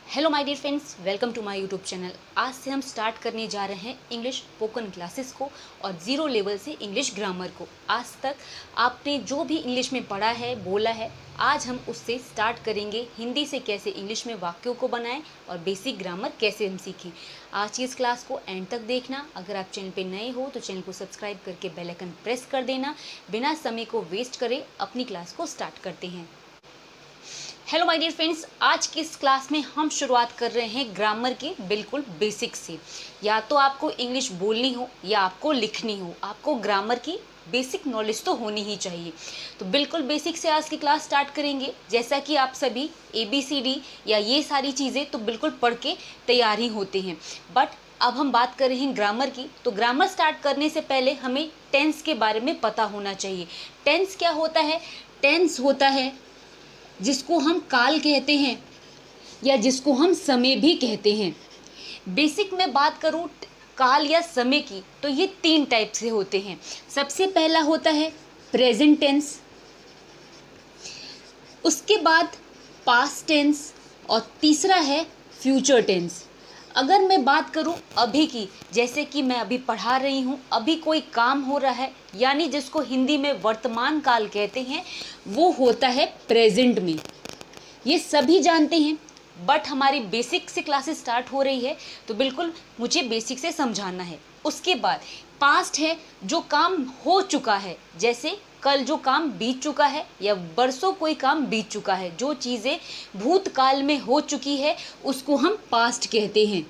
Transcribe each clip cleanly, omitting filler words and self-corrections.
Hello my dear friends, welcome to my YouTube channel. आज से हम स्टार्ट करने जा रहे हैं इंग्लिश स्पोकन क्लासेस को और ज़ीरो लेवल से इंग्लिश ग्रामर को। आज तक आपने जो भी इंग्लिश में पढ़ा है, बोला है, आज हम उससे स्टार्ट करेंगे हिंदी से कैसे इंग्लिश में वाक्यों को बनाएं और बेसिक ग्रामर कैसे हम सीखें। आज की इस क्लास को एंड तक देखना। अगर आप चैनल पे नए हो तो चैनल को सब्सक्राइब करके बेल आइकन प्रेस कर देना। बिना समय को वेस्ट करे अपनी क्लास को स्टार्ट करते हैं। हेलो माय डियर फ्रेंड्स, आज की इस क्लास में हम शुरुआत कर रहे हैं ग्रामर के बिल्कुल बेसिक से। या तो आपको इंग्लिश बोलनी हो या आपको लिखनी हो, आपको ग्रामर की बेसिक नॉलेज तो होनी ही चाहिए। तो बिल्कुल बेसिक से आज की क्लास स्टार्ट करेंगे। जैसा कि आप सभी ABCD या ये सारी चीज़ें तो बिल्कुल पढ़ के तैयार ही होते हैं, बट अब हम बात कर रहे हैं ग्रामर की। तो ग्रामर स्टार्ट करने से पहले हमें टेंस के बारे में पता होना चाहिए। टेंस क्या होता है? टेंस होता है जिसको हम काल कहते हैं या जिसको हम समय भी कहते हैं। बेसिक में बात करूं काल या समय की, तो ये 3 टाइप से होते हैं। सबसे पहला होता है प्रेजेंट टेंस, उसके बाद पास्ट टेंस और तीसरा है फ्यूचर टेंस। अगर मैं बात करूं अभी की, जैसे कि मैं अभी पढ़ा रही हूं, अभी कोई काम हो रहा है, यानी जिसको हिंदी में वर्तमान काल कहते हैं, वो होता है प्रेजेंट में। ये सभी जानते हैं, बट हमारी बेसिक से क्लासेस स्टार्ट हो रही है तो बिल्कुल मुझे बेसिक से समझाना है। उसके बाद पास्ट है, जो काम हो चुका है, जैसे कल जो काम बीत चुका है या बरसों कोई काम बीत चुका है, जो चीज़ें भूतकाल में हो चुकी है उसको हम पास्ट कहते हैं।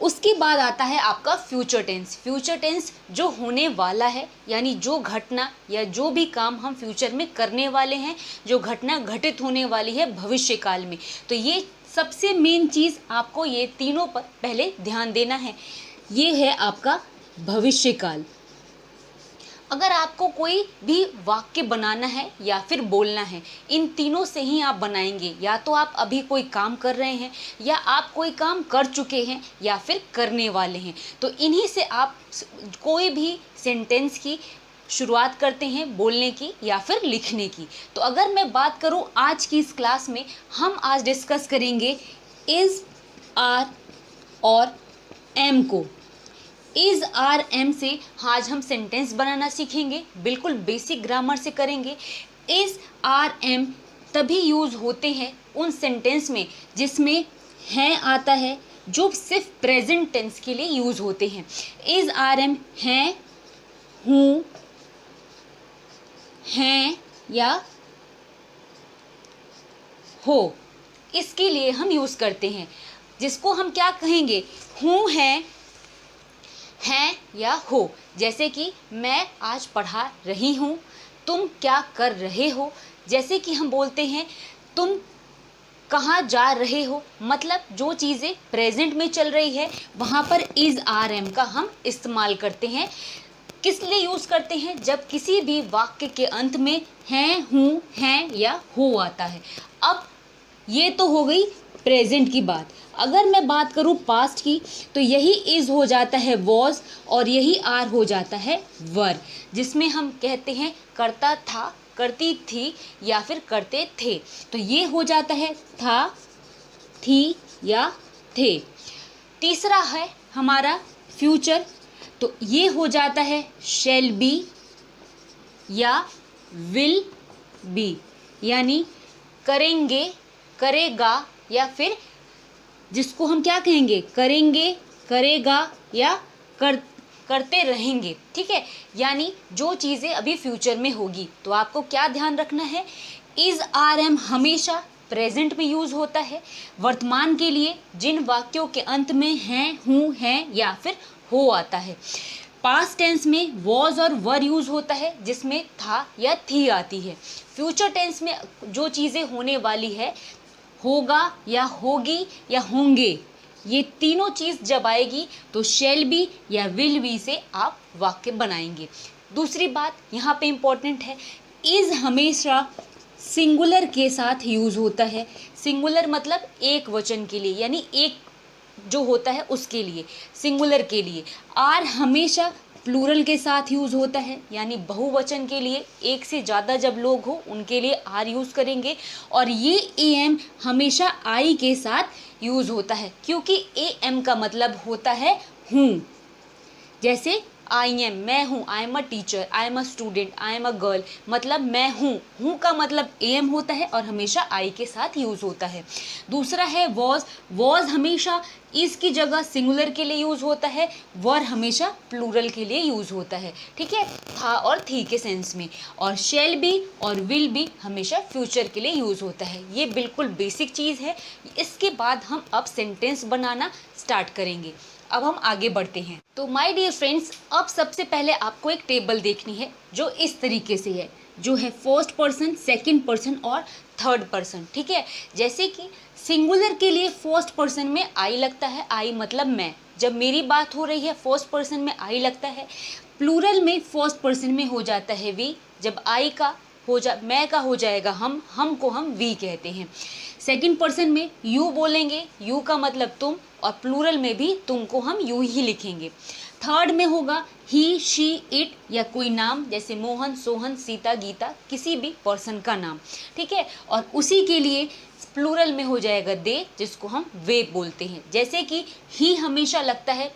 उसके बाद आता है आपका फ्यूचर टेंस। फ्यूचर टेंस जो होने वाला है, यानी जो घटना या जो भी काम हम फ्यूचर में करने वाले हैं, जो घटना घटित होने वाली है भविष्य काल में। तो ये सबसे मेन चीज़ आपको ये तीनों पर पहले ध्यान देना है। ये है आपका भविष्य काल। अगर आपको कोई भी वाक्य बनाना है या फिर बोलना है, इन तीनों से ही आप बनाएंगे। या तो आप अभी कोई काम कर रहे हैं, या आप कोई काम कर चुके हैं, या फिर करने वाले हैं। तो इन्हीं से आप कोई भी सेंटेंस की शुरुआत करते हैं, बोलने की या फिर लिखने की। तो अगर मैं बात करूं आज की इस क्लास में, हम आज डिस्कस करेंगे इज़, आर और एम को। इज़, आर, एम से आज हम सेंटेंस बनाना सीखेंगे, बिल्कुल बेसिक ग्रामर से करेंगे। इज़, आर, एम तभी यूज़ होते हैं उन सेंटेंस में जिसमें हैं आता है, जो सिर्फ प्रेजेंट टेंस के लिए यूज़ होते हैं। इज़, आर, एम हैं, हूँ, हैं या हो, इसके लिए हम यूज़ करते हैं। जिसको हम क्या कहेंगे? हूँ, हैं या हो। जैसे कि मैं आज पढ़ा रही हूँ, तुम क्या कर रहे हो। जैसे कि हम बोलते हैं तुम कहाँ जा रहे हो, मतलब जो चीज़ें प्रेजेंट में चल रही है वहाँ पर इज़, आर, एम का हम इस्तेमाल करते हैं। किस लिए यूज़ करते हैं? जब किसी भी वाक्य के अंत में हैं, हूँ, हैं या हो आता है। अब ये तो हो गई प्रेजेंट की बात। अगर मैं बात करूँ पास्ट की, तो यही इज़ हो जाता है वॉज और यही आर हो जाता है वर, जिसमें हम कहते हैं करता था, करती थी या फिर करते थे। तो ये हो जाता है था, थी या थे। तीसरा है हमारा फ्यूचर, तो ये हो जाता है शैल बी या विल बी, यानी करेंगे, करेगा या फिर जिसको हम क्या कहेंगे? करेंगे, करेगा या करते रहेंगे। ठीक है, यानी जो चीज़ें अभी फ्यूचर में होगी। तो आपको क्या ध्यान रखना है? इज़, आर, एम हमेशा प्रेजेंट में यूज़ होता है वर्तमान के लिए, जिन वाक्यों के अंत में हैं, हूँ, हैं या फिर हो आता है। पास्ट टेंस में वॉज और वर यूज़ होता है, जिसमें था या थी आती है। फ्यूचर टेंस में जो चीज़ें होने वाली है, होगा या होगी या होंगे, ये तीनों चीज़ जब आएगी तो शैल बी या विल बी से आप वाक्य बनाएंगे। दूसरी बात यहाँ पे इम्पॉर्टेंट है, इज़ हमेशा सिंगुलर के साथ यूज़ होता है। सिंगुलर मतलब एक वचन के लिए, यानी एक जो होता है उसके लिए, सिंगुलर के लिए। आर हमेशा प्लूरल के साथ यूज़ होता है, यानी बहुवचन के लिए एक से ज़्यादा जब लोग हो उनके लिए आर यूज़ करेंगे। और ये एम हमेशा आई के साथ यूज़ होता है, क्योंकि एम का मतलब होता है हूँ। जैसे आई एम, मैं हूँ, I am a teacher, I am a student, I am a girl, मतलब मैं हूँ का मतलब एम होता है और हमेशा आई के साथ यूज़ होता है। दूसरा है वॉज हमेशा इज की जगह सिंगुलर के लिए यूज़ होता है, वर हमेशा प्लूरल के लिए यूज़ होता है, ठीक है, था और थी के सेंस में। और शैल बी और विल बी हमेशा फ्यूचर के लिए यूज़ होता है। ये बिल्कुल बेसिक चीज़ है। इसके बाद हम अब सेंटेंस बनाना स्टार्ट करेंगे। अब हम आगे बढ़ते हैं। तो माय डियर फ्रेंड्स, अब सबसे पहले आपको एक टेबल देखनी है जो इस तरीके से है, जो है फर्स्ट पर्सन, सेकंड पर्सन और थर्ड पर्सन, ठीक है। जैसे कि सिंगुलर के लिए फर्स्ट पर्सन में आई लगता है, आई मतलब मैं, जब मेरी बात हो रही है फर्स्ट पर्सन में आई लगता है। प्लूरल में फर्स्ट पर्सन में हो जाता है वी, जब आई का मैं का हो जाएगा हम को हम वी कहते हैं। सेकंड पर्सन में यू बोलेंगे, यू का मतलब तुम, और प्लूरल में भी तुम को हम यू ही लिखेंगे। थर्ड में होगा ही, शी, इट या कोई नाम, जैसे मोहन, सोहन, सीता, गीता, किसी भी पर्सन का नाम, ठीक है। और उसी के लिए प्लूरल में हो जाएगा दे, जिसको हम वे बोलते हैं। जैसे कि ही हमेशा लगता है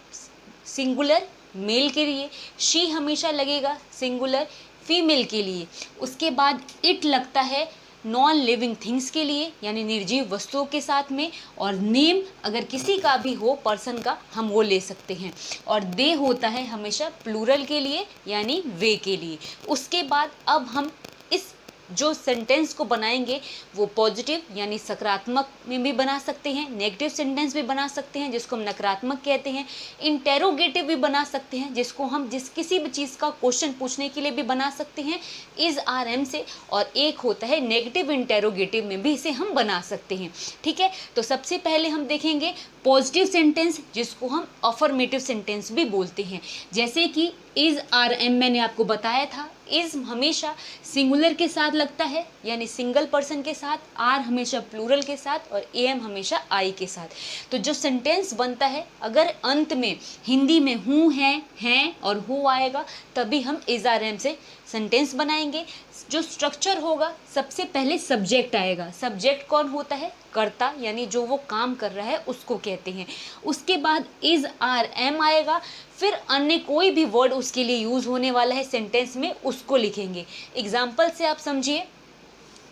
सिंगुलर मेल के लिए, शी हमेशा लगेगा सिंगुलर फीमेल के लिए। उसके बाद इट लगता है नॉन लिविंग थिंग्स के लिए, यानी निर्जीव वस्तुओं के साथ में। और नेम अगर किसी का भी हो पर्सन का, हम वो ले सकते हैं। और दे होता है हमेशा प्लूरल के लिए, यानी वे के लिए। उसके बाद अब हम इस जो सेंटेंस को बनाएंगे वो पॉजिटिव यानी सकारात्मक में भी बना सकते हैं, नेगेटिव सेंटेंस भी बना सकते हैं जिसको हम नकारात्मक कहते हैं, इंटेरोगेटिव भी बना सकते हैं जिसको हम किसी भी चीज़ का क्वेश्चन पूछने के लिए भी बना सकते हैं इज आर एम से। और एक होता है नेगेटिव इंटेरोगेटिव में भी इसे हम बना सकते हैं, ठीक है। तो सबसे पहले हम देखेंगे पॉजिटिव सेंटेंस, जिसको हम अफर्मेटिव सेंटेंस भी बोलते हैं। जैसे कि इज आर एम मैंने आपको बताया था, इज हमेशा सिंगुलर के साथ लगता है यानी सिंगल पर्सन के साथ, आर हमेशा प्लूरल के साथ और एम हमेशा आई के साथ। तो जो सेंटेंस बनता है, अगर अंत में हिंदी में हूँ, हैं और हो आएगा, तभी हम इज आर एम से सेंटेंस बनाएंगे। जो स्ट्रक्चर होगा, सबसे पहले सब्जेक्ट आएगा। सब्जेक्ट कौन होता है? कर्ता, यानी जो वो काम कर रहा है उसको कहते हैं। उसके बाद इज आर एम आएगा, फिर अन्य कोई भी वर्ड उसके लिए यूज होने वाला है सेंटेंस में, उसको लिखेंगे। एग्जाम्पल से आप समझिए,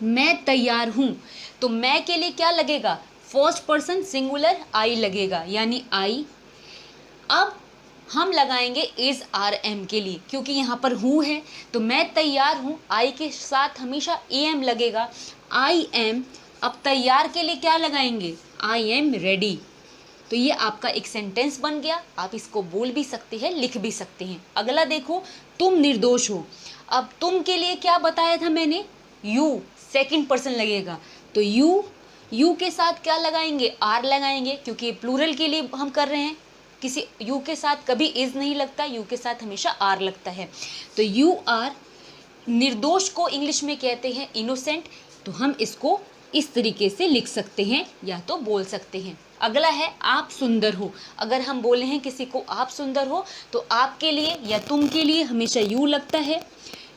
मैं तैयार हूँ, तो मैं के लिए क्या लगेगा? फर्स्ट पर्सन सिंगुलर आई लगेगा, यानी आई। अब हम लगाएंगे इज आर एम के लिए, क्योंकि यहाँ पर हूँ है, तो मैं तैयार हूँ, आई के साथ हमेशा ए एम लगेगा, आई एम। अब तैयार के लिए क्या लगाएंगे? I am ready. तो ये आपका एक सेंटेंस बन गया। आप इसको बोल भी सकते हैं, लिख भी सकते हैं। अगला देखो, तुम निर्दोष हो। अब तुम के लिए क्या बताया था मैंने? यू, सेकंड पर्सन लगेगा, तो यू के साथ क्या लगाएंगे? आर लगाएंगे, क्योंकि प्लूरल के लिए हम कर रहे हैं। किसी यू के साथ कभी इज नहीं लगता, यू के साथ हमेशा आर लगता है। तो यू आर, निर्दोष को इंग्लिश में कहते हैं इनोसेंट, तो हम इसको इस तरीके से लिख सकते हैं या तो बोल सकते हैं। अगला है आप सुंदर हो। अगर हम बोले हैं किसी को आप सुंदर हो, तो आपके लिए या तुम के लिए हमेशा यू लगता है।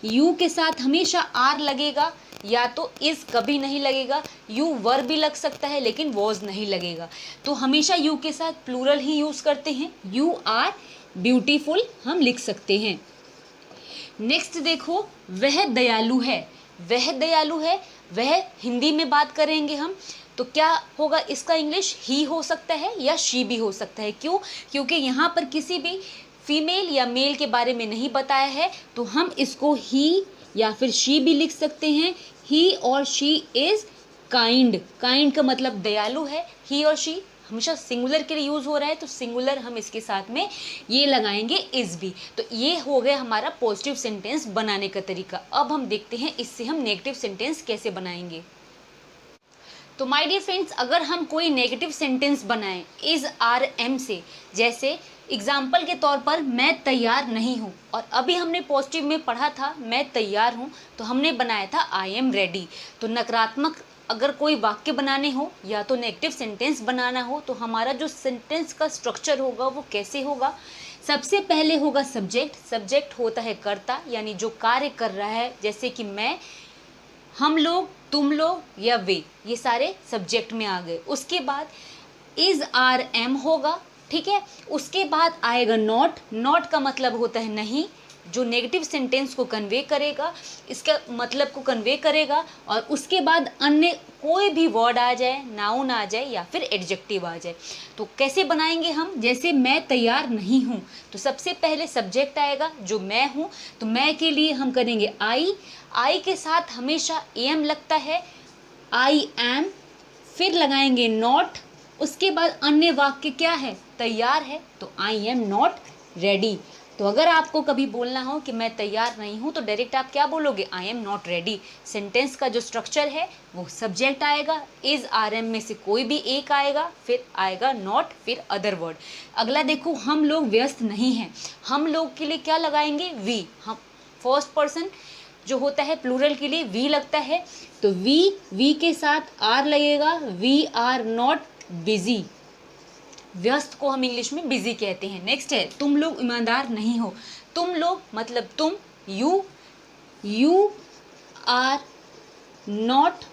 यू के साथ हमेशा आर लगेगा, या तो इज कभी नहीं लगेगा। यू वर भी लग सकता है लेकिन वॉज नहीं लगेगा। तो हमेशा यू के साथ प्लूरल ही यूज करते हैं। यू आर ब्यूटीफुल हम लिख सकते हैं। नेक्स्ट देखो, वह दयालु है। वह दयालु है, वह हिंदी में बात करेंगे हम, तो क्या होगा इसका इंग्लिश? ही हो सकता है या शी भी हो सकता है। क्यों? क्योंकि यहाँ पर किसी भी फीमेल या मेल के बारे में नहीं बताया है, तो हम इसको ही या फिर शी भी लिख सकते हैं। ही और शी इज काइंड। काइंड का मतलब दयालु है। ही और शी हमेशा सिंगुलर के लिए यूज हो रहा है, तो सिंगुलर हम इसके साथ में ये लगाएंगे इज भी। तो ये हो गया हमारा पॉजिटिव सेंटेंस बनाने का तरीका। अब हम देखते हैं इससे हम नेगेटिव सेंटेंस कैसे बनाएंगे। तो माय डियर फ्रेंड्स, अगर हम कोई नेगेटिव सेंटेंस बनाएं इज आर एम से, जैसे एग्जाम्पल के तौर पर मैं तैयार नहीं हूँ, और अभी हमने पॉजिटिव में पढ़ा था मैं तैयार हूँ, तो हमने बनाया था आई एम रेडी। तो नकारात्मक अगर कोई वाक्य बनाने हो या तो नेगेटिव सेंटेंस बनाना हो, तो हमारा जो सेंटेंस का स्ट्रक्चर होगा वो कैसे होगा? सबसे पहले होगा सब्जेक्ट। सब्जेक्ट होता है कर्ता, यानी जो कार्य कर रहा है, जैसे कि मैं, हम लोग, तुम लोग या वे, ये सारे सब्जेक्ट में आ गए। उसके बाद इज आर एम होगा, ठीक है। उसके बाद आएगा नॉट। नॉट का मतलब होता है नहीं, जो नेगेटिव सेंटेंस को कन्वे करेगा, इसका मतलब को कन्वे करेगा। और उसके बाद अन्य कोई भी वर्ड आ जाए, नाउन आ जाए या फिर एडजेक्टिव आ जाए। तो कैसे बनाएंगे हम, जैसे मैं तैयार नहीं हूँ, तो सबसे पहले सब्जेक्ट आएगा जो मैं हूँ, तो मैं के लिए हम करेंगे आई। आई के साथ हमेशा एम लगता है, आई एम, फिर लगाएंगे नॉट। उसके बाद अन्य वाक्य क्या है, तैयार है, तो आई एम नॉट रेडी। तो अगर आपको कभी बोलना हो कि मैं तैयार नहीं हूँ, तो डायरेक्ट आप क्या बोलोगे, I am not ready. Sentence का जो स्ट्रक्चर है वो सब्जेक्ट आएगा, इज आर एम में से कोई भी एक आएगा, फिर आएगा नॉट, फिर अदर वर्ड। अगला देखो, हम लोग व्यस्त नहीं हैं। हम लोग के लिए क्या लगाएंगे, वी। हम फर्स्ट पर्सन जो होता है प्लूरल के लिए वी लगता है, तो वी के साथ आर लगेगा, वी आर नॉट बिजी। व्यस्त को हम इंग्लिश में बिजी कहते हैं। नेक्स्ट है, तुम लोग ईमानदार नहीं हो। तुम लोग मतलब तुम, you are not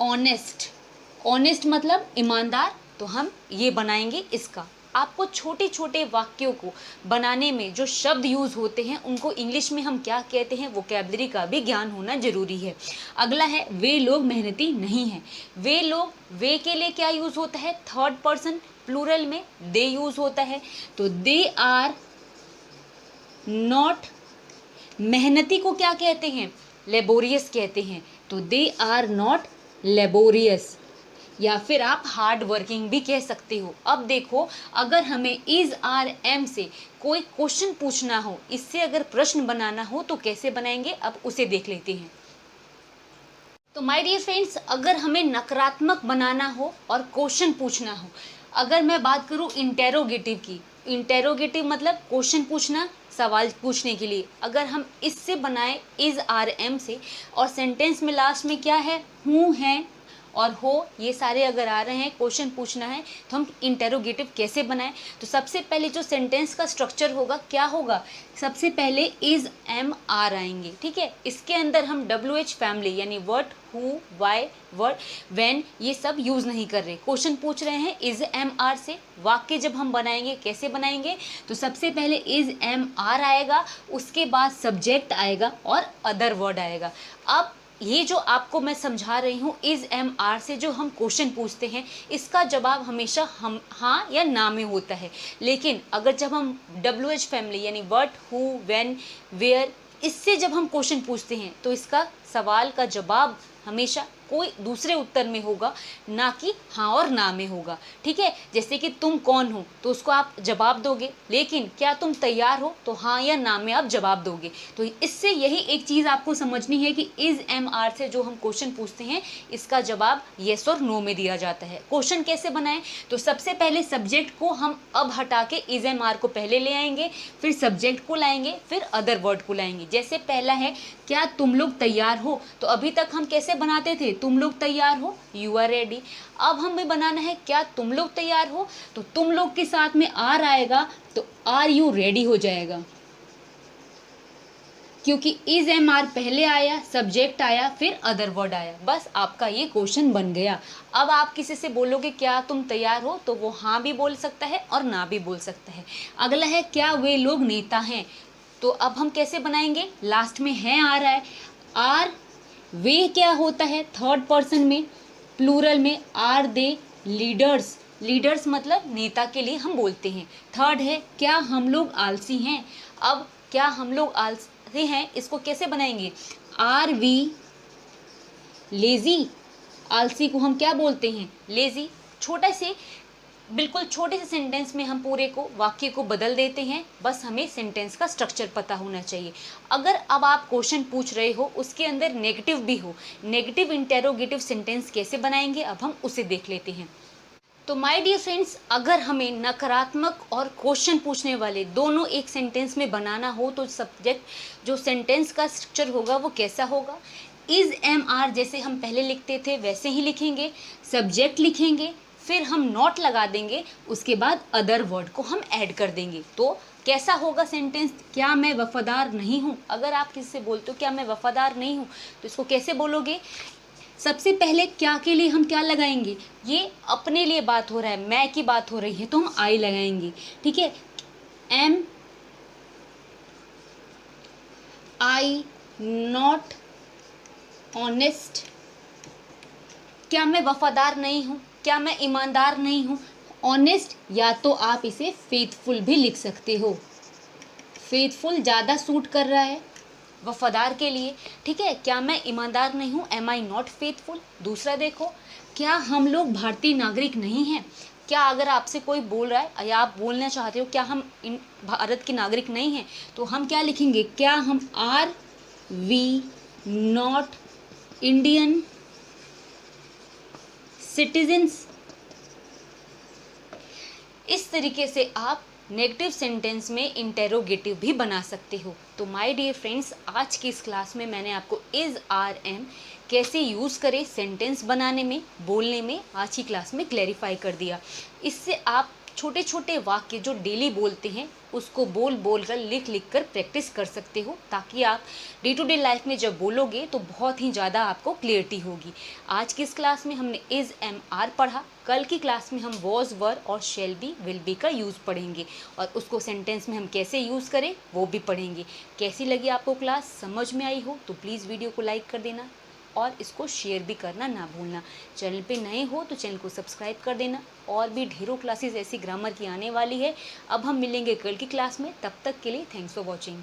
honest. Honest मतलब ईमानदार, तो हम ये बनाएंगे इसका। आपको छोटे छोटे वाक्यों को बनाने में जो शब्द यूज़ होते हैं उनको इंग्लिश में हम क्या कहते हैं, वोकैबुलरी का भी ज्ञान होना जरूरी है। अगला है, वे लोग मेहनती नहीं हैं। वे लोग, वे के लिए क्या यूज़ होता है, थर्ड पर्सन प्लूरल में दे यूज़ होता है, तो दे आर नॉट। मेहनती को क्या कहते हैं, लेबोरियस कहते हैं, तो दे आर नॉट लेबोरियस, या फिर आप हार्ड वर्किंग भी कह सकते हो। अब देखो, अगर हमें इज आर एम से कोई क्वेश्चन पूछना हो, इससे अगर प्रश्न बनाना हो तो कैसे बनाएंगे, अब उसे देख लेते हैं। तो माय डियर फ्रेंड्स, अगर हमें नकारात्मक बनाना हो और क्वेश्चन पूछना हो, अगर मैं बात करूं इंटेरोगेटिव की, इंटेरोगेटिव मतलब क्वेश्चन पूछना, सवाल पूछने के लिए, अगर हम इससे बनाए इज आर एम से, और सेंटेंस में लास्ट में क्या है, हूँ, है और हो, ये सारे अगर आ रहे हैं, क्वेश्चन पूछना है, तो हम इंटेरोगेटिव कैसे बनाएं। तो सबसे पहले जो सेंटेंस का स्ट्रक्चर होगा क्या होगा, सबसे पहले इज एम आर आएंगे, ठीक है। इसके अंदर हम डब्ल्यू एच फैमिली यानी what, who, why, word, when, ये सब यूज़ नहीं कर रहे। क्वेश्चन पूछ रहे हैं इज एम आर से। वाक्य जब हम बनाएंगे कैसे बनाएंगे, तो सबसे पहले इज एम आर आएगा, उसके बाद सब्जेक्ट आएगा और अदर वर्ड आएगा। अब ये जो आपको मैं समझा रही हूँ, इज एम आर से जो हम क्वेश्चन पूछते हैं, इसका जवाब हमेशा हम हाँ या ना में होता है। लेकिन अगर जब हम डब्ल्यू एच फैमिली यानी व्हाट, हु, व्हेन, वेयर, इससे जब हम क्वेश्चन पूछते हैं, तो इसका सवाल का जवाब हमेशा कोई दूसरे उत्तर में होगा, ना कि हाँ और ना में होगा, ठीक है। जैसे कि तुम कौन हो, तो उसको आप जवाब दोगे, लेकिन क्या तुम तैयार हो, तो हाँ या ना में आप जवाब दोगे। तो इससे यही एक चीज़ आपको समझनी है कि इज एम आर से जो हम क्वेश्चन पूछते हैं, इसका जवाब येस और नो में दिया जाता है। क्वेश्चन कैसे बनाएं, तो सबसे पहले सब्जेक्ट को हम अब हटा के इज एम आर को पहले ले आएंगे, फिर सब्जेक्ट को लाएंगे, फिर अदर वर्ड को लाएंगे। जैसे पहला है, क्या तुम लोग तैयार हो, तो अभी तक हम कैसे बनाते थे, तुम लोग तैयार हो, यू आर रेडी। अब हमें बनाना है, क्या तुम लोग तैयार हो, तो तुम लोग के साथ में आर आएगा, तो आर यू रेडी हो जाएगा, क्योंकि इज एम आर पहले आया, सब्जेक्ट आया, फिर अदर वर्ड आया। बस आपका ये क्वेश्चन बन गया। अब आप किसी से बोलोगे क्या तुम तैयार हो, तो वो हाँ भी बोल सकता है और ना भी बोल सकता है। अगला है, क्या वे लोग नेता हैं, तो अब हम कैसे बनाएंगे, लास्ट में है आ रहा है, आर, वे क्या होता है थर्ड पर्सन में, प्लूरल में आर दे लीडर्स। लीडर्स मतलब नेता के लिए हम बोलते हैं। थर्ड है, क्या हम लोग आलसी हैं। अब क्या हम लोग आलसी हैं, इसको कैसे बनाएंगे, आर वी लेजी। आलसी को हम क्या बोलते हैं, लेजी। छोटा से, बिल्कुल छोटे से सेंटेंस में हम पूरे को, वाक्य को बदल देते हैं। बस हमें सेंटेंस का स्ट्रक्चर पता होना चाहिए। अगर अब आप क्वेश्चन पूछ रहे हो, उसके अंदर नेगेटिव भी हो, नेगेटिव इंटेरोगेटिव सेंटेंस कैसे बनाएंगे, अब हम उसे देख लेते हैं। तो माय डियर फ्रेंड्स, अगर हमें नकारात्मक और क्वेश्चन पूछने वाले दोनों एक सेंटेंस में बनाना हो, तो सब्जेक्ट जो सेंटेंस का स्ट्रक्चर होगा वो कैसा होगा, इज एम आर जैसे हम पहले लिखते थे वैसे ही लिखेंगे, सब्जेक्ट लिखेंगे, फिर हम नॉट लगा देंगे, उसके बाद अदर वर्ड को हम ऐड कर देंगे। तो कैसा होगा सेंटेंस, क्या मैं वफादार नहीं हूँ। अगर आप किसी से बोलते हो क्या मैं वफादार नहीं हूँ, तो इसको कैसे बोलोगे। सबसे पहले क्या के लिए हम क्या लगाएंगे, ये अपने लिए बात हो रहा है, मैं की बात हो रही है, तो हम आई लगाएंगे। ठीक है, एम आई नॉट ऑनेस्ट, क्या मैं वफादार नहीं हूँ, क्या मैं ईमानदार नहीं हूँ। ऑनेस्ट, या तो आप इसे फेथफुल भी लिख सकते हो, फेथफुल ज़्यादा सूट कर रहा है वफादार के लिए। ठीक है, क्या मैं ईमानदार नहीं हूँ, एम आई नॉट फेथफुल। दूसरा देखो, क्या हम लोग भारतीय नागरिक नहीं हैं। क्या अगर आपसे कोई बोल रहा है या आप बोलना चाहते हो क्या हम भारत के नागरिक नहीं हैं, तो हम क्या लिखेंगे, क्या हम are we not Indian citizens. इस तरीके से आप नेगेटिव सेंटेंस में इंटेरोगेटिव भी बना सकते हो। तो माय डियर फ्रेंड्स, आज की इस क्लास में मैंने आपको इज आर एम कैसे यूज़ करें सेंटेंस बनाने में, बोलने में, आज की क्लास में क्लैरिफाई कर दिया। इससे आप छोटे छोटे वाक्य जो डेली बोलते हैं उसको बोल बोल कर लिख लिख कर प्रैक्टिस कर सकते हो, ताकि आप डे टू डे लाइफ में जब बोलोगे तो बहुत ही ज़्यादा आपको क्लियरिटी होगी। आज की इस क्लास में हमने इज़ एम आर पढ़ा, कल की क्लास में हम वॉज वर और शेल बी विल बी का यूज़ पढ़ेंगे और उसको सेंटेंस में हम कैसे यूज़ करें वो भी पढ़ेंगे। कैसी लगी आपको क्लास, समझ में आई हो तो प्लीज़ वीडियो को लाइक कर देना और इसको शेयर भी करना ना भूलना। चैनल पे नए हो तो चैनल को सब्सक्राइब कर देना। और भी ढेरों क्लासेस ऐसी ग्रामर की आने वाली है। अब हम मिलेंगे कल की क्लास में, तब तक के लिए थैंक्स फॉर वॉचिंग।